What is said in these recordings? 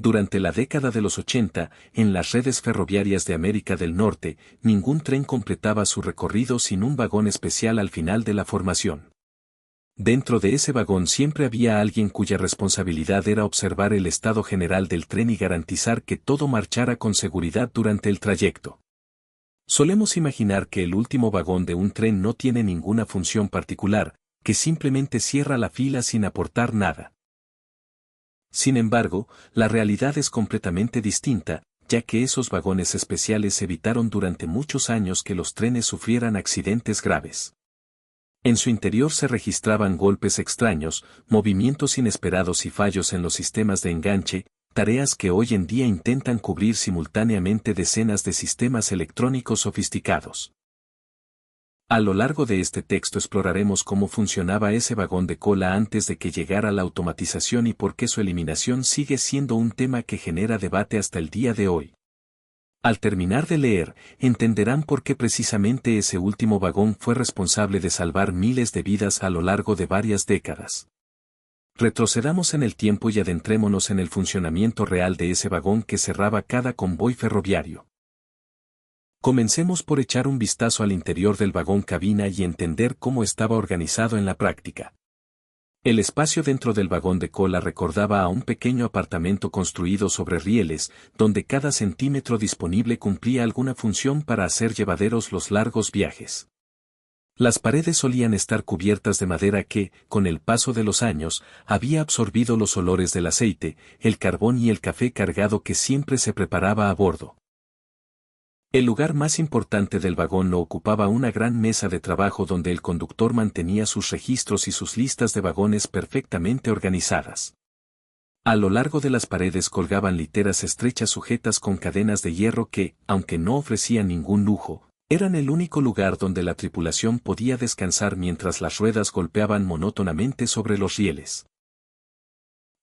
Durante la década de los 80, en las redes ferroviarias de América del Norte, ningún tren completaba su recorrido sin un vagón especial al final de la formación. Dentro de ese vagón siempre había alguien cuya responsabilidad era observar el estado general del tren y garantizar que todo marchara con seguridad durante el trayecto. Solemos imaginar que el último vagón de un tren no tiene ninguna función particular, que simplemente cierra la fila sin aportar nada. Sin embargo, la realidad es completamente distinta, ya que esos vagones especiales evitaron durante muchos años que los trenes sufrieran accidentes graves. En su interior se registraban golpes extraños, movimientos inesperados y fallos en los sistemas de enganche, tareas que hoy en día intentan cubrir simultáneamente decenas de sistemas electrónicos sofisticados. A lo largo de este texto exploraremos cómo funcionaba ese vagón de cola antes de que llegara la automatización y por qué su eliminación sigue siendo un tema que genera debate hasta el día de hoy. Al terminar de leer, entenderán por qué precisamente ese último vagón fue responsable de salvar miles de vidas a lo largo de varias décadas. Retrocedamos en el tiempo y adentrémonos en el funcionamiento real de ese vagón que cerraba cada convoy ferroviario. Comencemos por echar un vistazo al interior del vagón cabina y entender cómo estaba organizado en la práctica. El espacio dentro del vagón de cola recordaba a un pequeño apartamento construido sobre rieles, donde cada centímetro disponible cumplía alguna función para hacer llevaderos los largos viajes. Las paredes solían estar cubiertas de madera que, con el paso de los años, había absorbido los olores del aceite, el carbón y el café cargado que siempre se preparaba a bordo. El lugar más importante del vagón lo ocupaba una gran mesa de trabajo donde el conductor mantenía sus registros y sus listas de vagones perfectamente organizadas. A lo largo de las paredes colgaban literas estrechas sujetas con cadenas de hierro que, aunque no ofrecían ningún lujo, eran el único lugar donde la tripulación podía descansar mientras las ruedas golpeaban monótonamente sobre los rieles.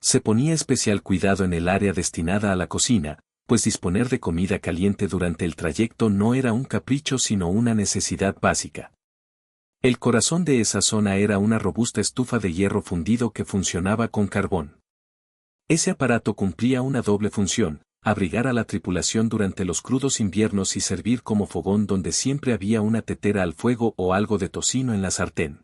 Se ponía especial cuidado en el área destinada a la cocina, pues disponer de comida caliente durante el trayecto no era un capricho sino una necesidad básica. El corazón de esa zona era una robusta estufa de hierro fundido que funcionaba con carbón. Ese aparato cumplía una doble función: abrigar a la tripulación durante los crudos inviernos y servir como fogón donde siempre había una tetera al fuego o algo de tocino en la sartén.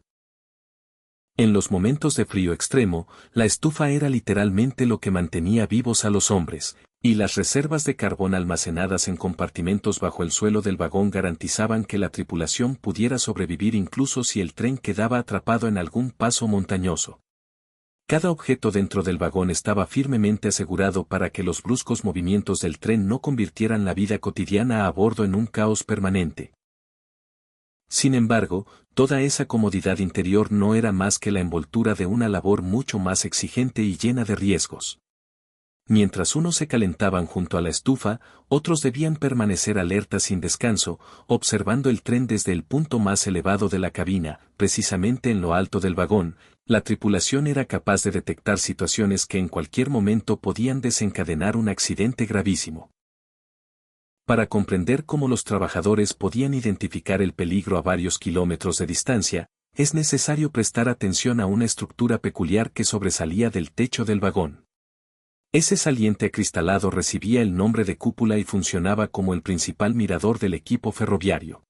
En los momentos de frío extremo, la estufa era literalmente lo que mantenía vivos a los hombres, y las reservas de carbón almacenadas en compartimentos bajo el suelo del vagón garantizaban que la tripulación pudiera sobrevivir incluso si el tren quedaba atrapado en algún paso montañoso. Cada objeto dentro del vagón estaba firmemente asegurado para que los bruscos movimientos del tren no convirtieran la vida cotidiana a bordo en un caos permanente. Sin embargo, toda esa comodidad interior no era más que la envoltura de una labor mucho más exigente y llena de riesgos. Mientras unos se calentaban junto a la estufa, otros debían permanecer alertas sin descanso, observando el tren desde el punto más elevado de la cabina, precisamente en lo alto del vagón. La tripulación era capaz de detectar situaciones que en cualquier momento podían desencadenar un accidente gravísimo. Para comprender cómo los trabajadores podían identificar el peligro a varios kilómetros de distancia, es necesario prestar atención a una estructura peculiar que sobresalía del techo del vagón. Ese saliente acristalado recibía el nombre de cúpula y funcionaba como el principal mirador del equipo ferroviario.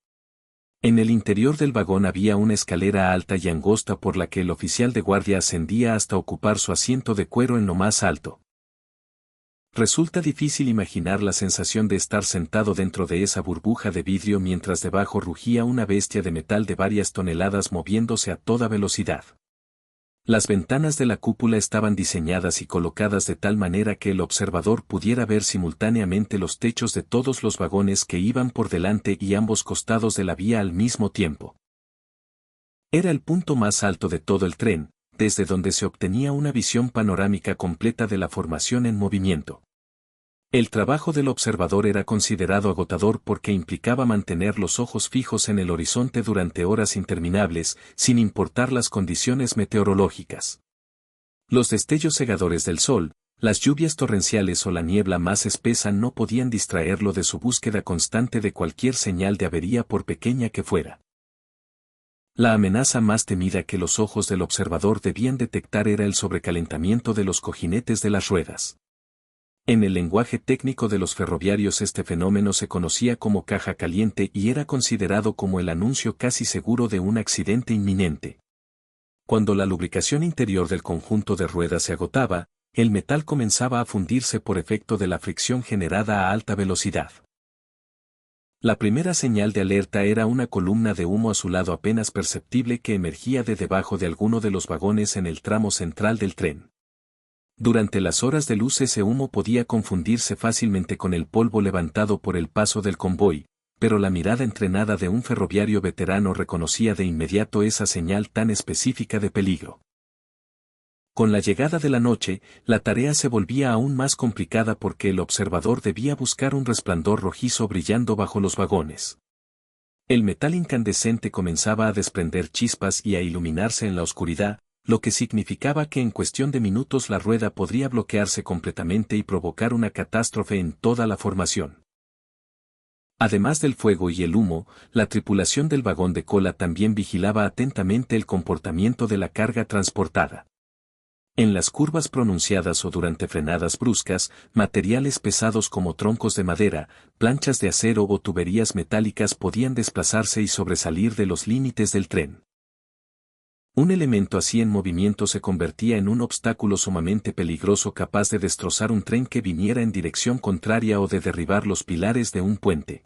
En el interior del vagón había una escalera alta y angosta por la que el oficial de guardia ascendía hasta ocupar su asiento de cuero en lo más alto. Resulta difícil imaginar la sensación de estar sentado dentro de esa burbuja de vidrio mientras debajo rugía una bestia de metal de varias toneladas moviéndose a toda velocidad. Las ventanas de la cúpula estaban diseñadas y colocadas de tal manera que el observador pudiera ver simultáneamente los techos de todos los vagones que iban por delante y ambos costados de la vía al mismo tiempo. Era el punto más alto de todo el tren, desde donde se obtenía una visión panorámica completa de la formación en movimiento. El trabajo del observador era considerado agotador porque implicaba mantener los ojos fijos en el horizonte durante horas interminables, sin importar las condiciones meteorológicas. Los destellos cegadores del sol, las lluvias torrenciales o la niebla más espesa no podían distraerlo de su búsqueda constante de cualquier señal de avería por pequeña que fuera. La amenaza más temida que los ojos del observador debían detectar era el sobrecalentamiento de los cojinetes de las ruedas. En el lenguaje técnico de los ferroviarios este fenómeno se conocía como caja caliente y era considerado como el anuncio casi seguro de un accidente inminente. Cuando la lubricación interior del conjunto de ruedas se agotaba, el metal comenzaba a fundirse por efecto de la fricción generada a alta velocidad. La primera señal de alerta era una columna de humo azulado apenas perceptible que emergía de debajo de alguno de los vagones en el tramo central del tren. Durante las horas de luz ese humo podía confundirse fácilmente con el polvo levantado por el paso del convoy, pero la mirada entrenada de un ferroviario veterano reconocía de inmediato esa señal tan específica de peligro. Con la llegada de la noche, la tarea se volvía aún más complicada porque el observador debía buscar un resplandor rojizo brillando bajo los vagones. El metal incandescente comenzaba a desprender chispas y a iluminarse en la oscuridad, lo que significaba que en cuestión de minutos la rueda podría bloquearse completamente y provocar una catástrofe en toda la formación. Además del fuego y el humo, la tripulación del vagón de cola también vigilaba atentamente el comportamiento de la carga transportada. En las curvas pronunciadas o durante frenadas bruscas, materiales pesados como troncos de madera, planchas de acero o tuberías metálicas podían desplazarse y sobresalir de los límites del tren. Un elemento así en movimiento se convertía en un obstáculo sumamente peligroso capaz de destrozar un tren que viniera en dirección contraria o de derribar los pilares de un puente.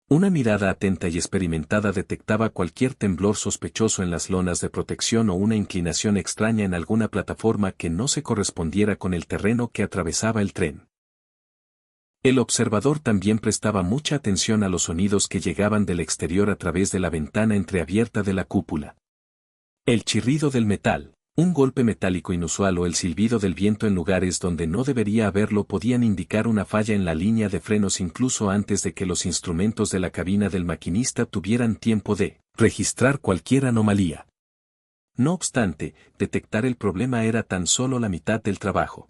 Una mirada atenta y experimentada detectaba cualquier temblor sospechoso en las lonas de protección o una inclinación extraña en alguna plataforma que no se correspondiera con el terreno que atravesaba el tren. El observador también prestaba mucha atención a los sonidos que llegaban del exterior a través de la ventana entreabierta de la cúpula. El chirrido del metal, un golpe metálico inusual o el silbido del viento en lugares donde no debería haberlo podían indicar una falla en la línea de frenos incluso antes de que los instrumentos de la cabina del maquinista tuvieran tiempo de registrar cualquier anomalía. No obstante, detectar el problema era tan solo la mitad del trabajo.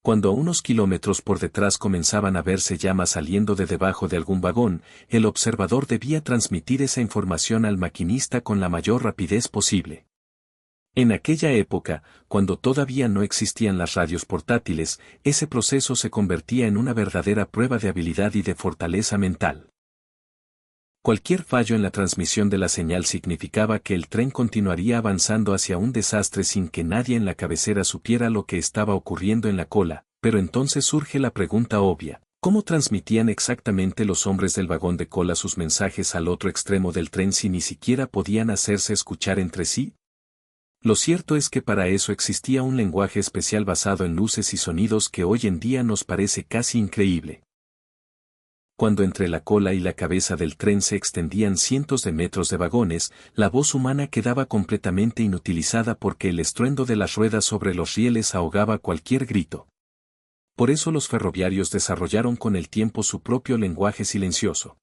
Cuando a unos kilómetros por detrás comenzaban a verse llamas saliendo de debajo de algún vagón, el observador debía transmitir esa información al maquinista con la mayor rapidez posible. En aquella época, cuando todavía no existían las radios portátiles, ese proceso se convertía en una verdadera prueba de habilidad y de fortaleza mental. Cualquier fallo en la transmisión de la señal significaba que el tren continuaría avanzando hacia un desastre sin que nadie en la cabecera supiera lo que estaba ocurriendo en la cola, pero entonces surge la pregunta obvia: ¿cómo transmitían exactamente los hombres del vagón de cola sus mensajes al otro extremo del tren si ni siquiera podían hacerse escuchar entre sí? Lo cierto es que para eso existía un lenguaje especial basado en luces y sonidos que hoy en día nos parece casi increíble. Cuando entre la cola y la cabeza del tren se extendían cientos de metros de vagones, la voz humana quedaba completamente inutilizada porque el estruendo de las ruedas sobre los rieles ahogaba cualquier grito. Por eso los ferroviarios desarrollaron con el tiempo su propio lenguaje silencioso.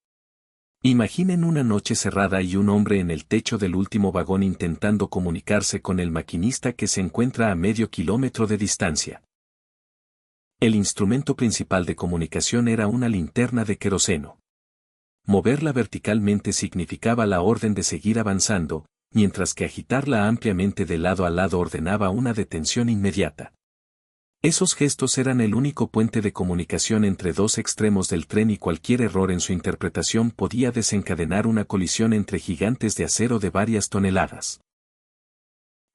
Imaginen una noche cerrada y un hombre en el techo del último vagón intentando comunicarse con el maquinista que se encuentra a medio kilómetro de distancia. El instrumento principal de comunicación era una linterna de queroseno. Moverla verticalmente significaba la orden de seguir avanzando, mientras que agitarla ampliamente de lado a lado ordenaba una detención inmediata. Esos gestos eran el único puente de comunicación entre dos extremos del tren y cualquier error en su interpretación podía desencadenar una colisión entre gigantes de acero de varias toneladas.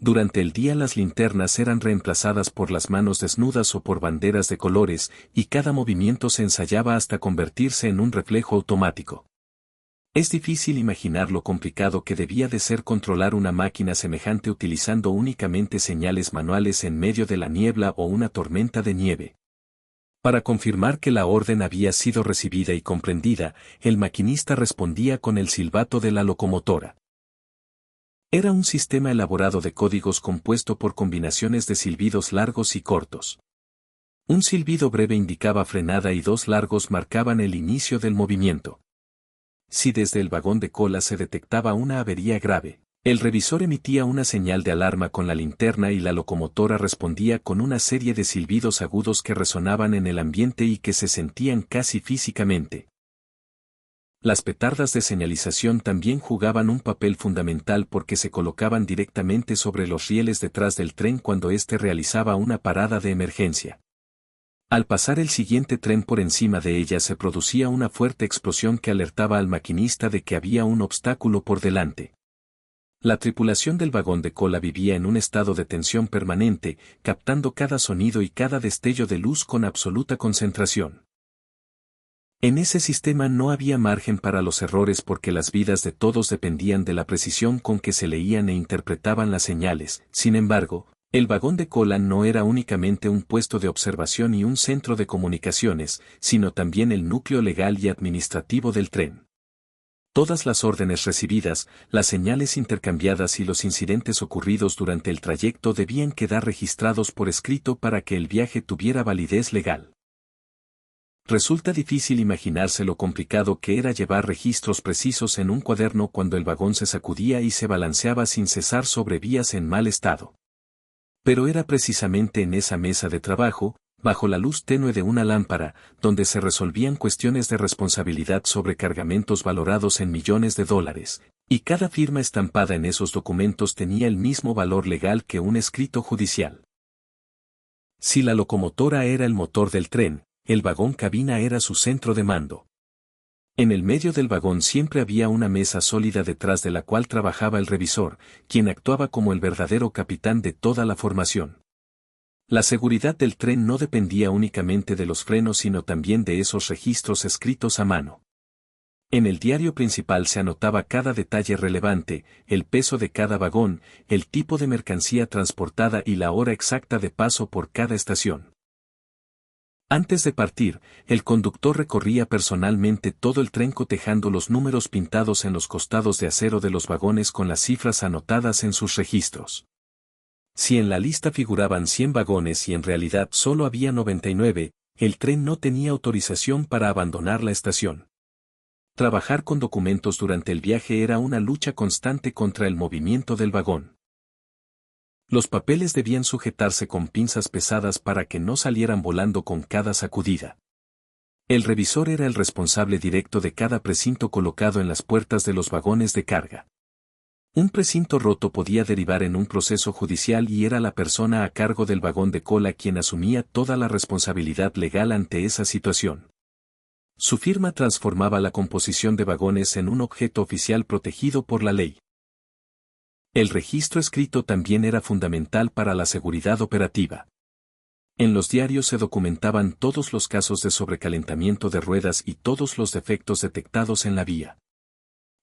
Durante el día las linternas eran reemplazadas por las manos desnudas o por banderas de colores, y cada movimiento se ensayaba hasta convertirse en un reflejo automático. Es difícil imaginar lo complicado que debía de ser controlar una máquina semejante utilizando únicamente señales manuales en medio de la niebla o una tormenta de nieve. Para confirmar que la orden había sido recibida y comprendida, el maquinista respondía con el silbato de la locomotora. Era un sistema elaborado de códigos compuesto por combinaciones de silbidos largos y cortos. Un silbido breve indicaba frenada y dos largos marcaban el inicio del movimiento. Si desde el vagón de cola se detectaba una avería grave, el revisor emitía una señal de alarma con la linterna y la locomotora respondía con una serie de silbidos agudos que resonaban en el ambiente y que se sentían casi físicamente. Las petardas de señalización también jugaban un papel fundamental porque se colocaban directamente sobre los rieles detrás del tren cuando éste realizaba una parada de emergencia. Al pasar el siguiente tren por encima de ella se producía una fuerte explosión que alertaba al maquinista de que había un obstáculo por delante. La tripulación del vagón de cola vivía en un estado de tensión permanente, captando cada sonido y cada destello de luz con absoluta concentración. En ese sistema no había margen para los errores porque las vidas de todos dependían de la precisión con que se leían e interpretaban las señales. Sin embargo, el vagón de cola no era únicamente un puesto de observación y un centro de comunicaciones, sino también el núcleo legal y administrativo del tren. Todas las órdenes recibidas, las señales intercambiadas y los incidentes ocurridos durante el trayecto debían quedar registrados por escrito para que el viaje tuviera validez legal. Resulta difícil imaginarse lo complicado que era llevar registros precisos en un cuaderno cuando el vagón se sacudía y se balanceaba sin cesar sobre vías en mal estado. Pero era precisamente en esa mesa de trabajo, bajo la luz tenue de una lámpara, donde se resolvían cuestiones de responsabilidad sobre cargamentos valorados en millones de dólares, y cada firma estampada en esos documentos tenía el mismo valor legal que un escrito judicial. Si la locomotora era el motor del tren, el vagón cabina era su centro de mando. En el medio del vagón siempre había una mesa sólida detrás de la cual trabajaba el revisor, quien actuaba como el verdadero capitán de toda la formación. La seguridad del tren no dependía únicamente de los frenos sino también de esos registros escritos a mano. En el diario principal se anotaba cada detalle relevante, el peso de cada vagón, el tipo de mercancía transportada y la hora exacta de paso por cada estación. Antes de partir, el conductor recorría personalmente todo el tren cotejando los números pintados en los costados de acero de los vagones con las cifras anotadas en sus registros. Si en la lista figuraban 100 vagones y en realidad solo había 99, el tren no tenía autorización para abandonar la estación. Trabajar con documentos durante el viaje era una lucha constante contra el movimiento del vagón. Los papeles debían sujetarse con pinzas pesadas para que no salieran volando con cada sacudida. El revisor era el responsable directo de cada precinto colocado en las puertas de los vagones de carga. Un precinto roto podía derivar en un proceso judicial y era la persona a cargo del vagón de cola quien asumía toda la responsabilidad legal ante esa situación. Su firma transformaba la composición de vagones en un objeto oficial protegido por la ley. El registro escrito también era fundamental para la seguridad operativa. En los diarios se documentaban todos los casos de sobrecalentamiento de ruedas y todos los defectos detectados en la vía.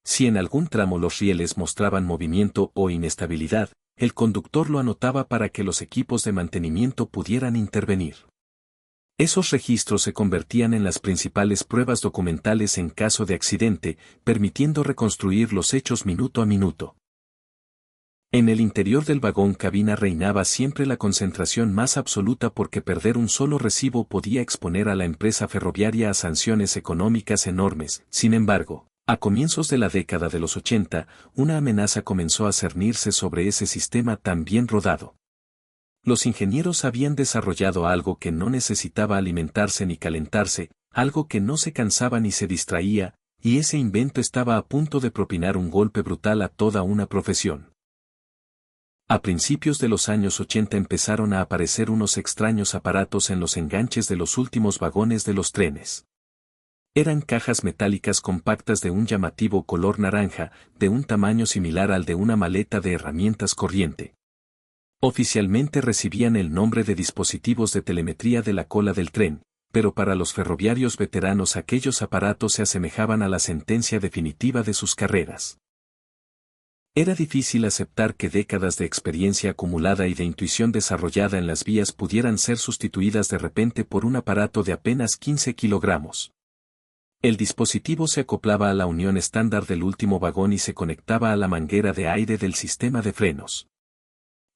Si en algún tramo los rieles mostraban movimiento o inestabilidad, el conductor lo anotaba para que los equipos de mantenimiento pudieran intervenir. Esos registros se convertían en las principales pruebas documentales en caso de accidente, permitiendo reconstruir los hechos minuto a minuto. En el interior del vagón cabina reinaba siempre la concentración más absoluta porque perder un solo recibo podía exponer a la empresa ferroviaria a sanciones económicas enormes. Sin embargo, a comienzos de la década de los 80, una amenaza comenzó a cernirse sobre ese sistema tan bien rodado. Los ingenieros habían desarrollado algo que no necesitaba alimentarse ni calentarse, algo que no se cansaba ni se distraía, y ese invento estaba a punto de propinar un golpe brutal a toda una profesión. A principios de los años 80 empezaron a aparecer unos extraños aparatos en los enganches de los últimos vagones de los trenes. Eran cajas metálicas compactas de un llamativo color naranja, de un tamaño similar al de una maleta de herramientas corriente. Oficialmente recibían el nombre de dispositivos de telemetría de la cola del tren, pero para los ferroviarios veteranos aquellos aparatos se asemejaban a la sentencia definitiva de sus carreras. Era difícil aceptar que décadas de experiencia acumulada y de intuición desarrollada en las vías pudieran ser sustituidas de repente por un aparato de apenas 15 kilogramos. El dispositivo se acoplaba a la unión estándar del último vagón y se conectaba a la manguera de aire del sistema de frenos.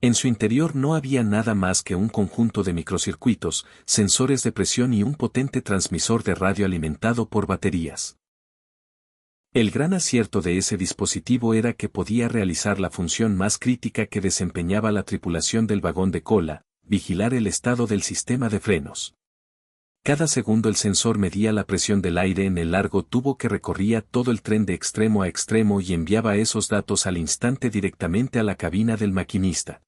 En su interior no había nada más que un conjunto de microcircuitos, sensores de presión y un potente transmisor de radio alimentado por baterías. El gran acierto de ese dispositivo era que podía realizar la función más crítica que desempeñaba la tripulación del vagón de cola, vigilar el estado del sistema de frenos. Cada segundo el sensor medía la presión del aire en el largo tubo que recorría todo el tren de extremo a extremo y enviaba esos datos al instante directamente a la cabina del maquinista.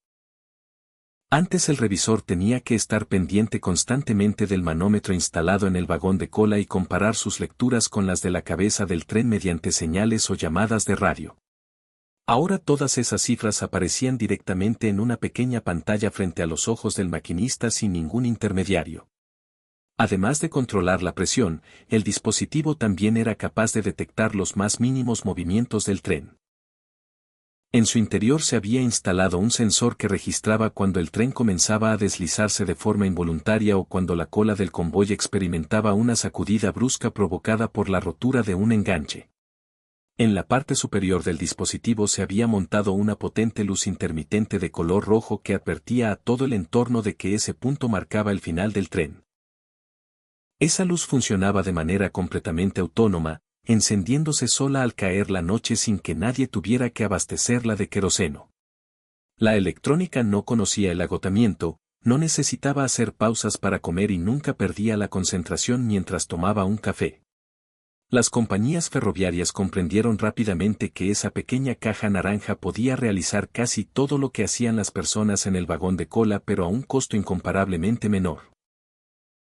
Antes el revisor tenía que estar pendiente constantemente del manómetro instalado en el vagón de cola y comparar sus lecturas con las de la cabeza del tren mediante señales o llamadas de radio. Ahora todas esas cifras aparecían directamente en una pequeña pantalla frente a los ojos del maquinista sin ningún intermediario. Además de controlar la presión, el dispositivo también era capaz de detectar los más mínimos movimientos del tren. En su interior se había instalado un sensor que registraba cuando el tren comenzaba a deslizarse de forma involuntaria o cuando la cola del convoy experimentaba una sacudida brusca provocada por la rotura de un enganche. En la parte superior del dispositivo se había montado una potente luz intermitente de color rojo que advertía a todo el entorno de que ese punto marcaba el final del tren. Esa luz funcionaba de manera completamente autónoma, encendiéndose sola al caer la noche sin que nadie tuviera que abastecerla de queroseno. La electrónica no conocía el agotamiento, no necesitaba hacer pausas para comer y nunca perdía la concentración mientras tomaba un café. Las compañías ferroviarias comprendieron rápidamente que esa pequeña caja naranja podía realizar casi todo lo que hacían las personas en el vagón de cola pero a un costo incomparablemente menor.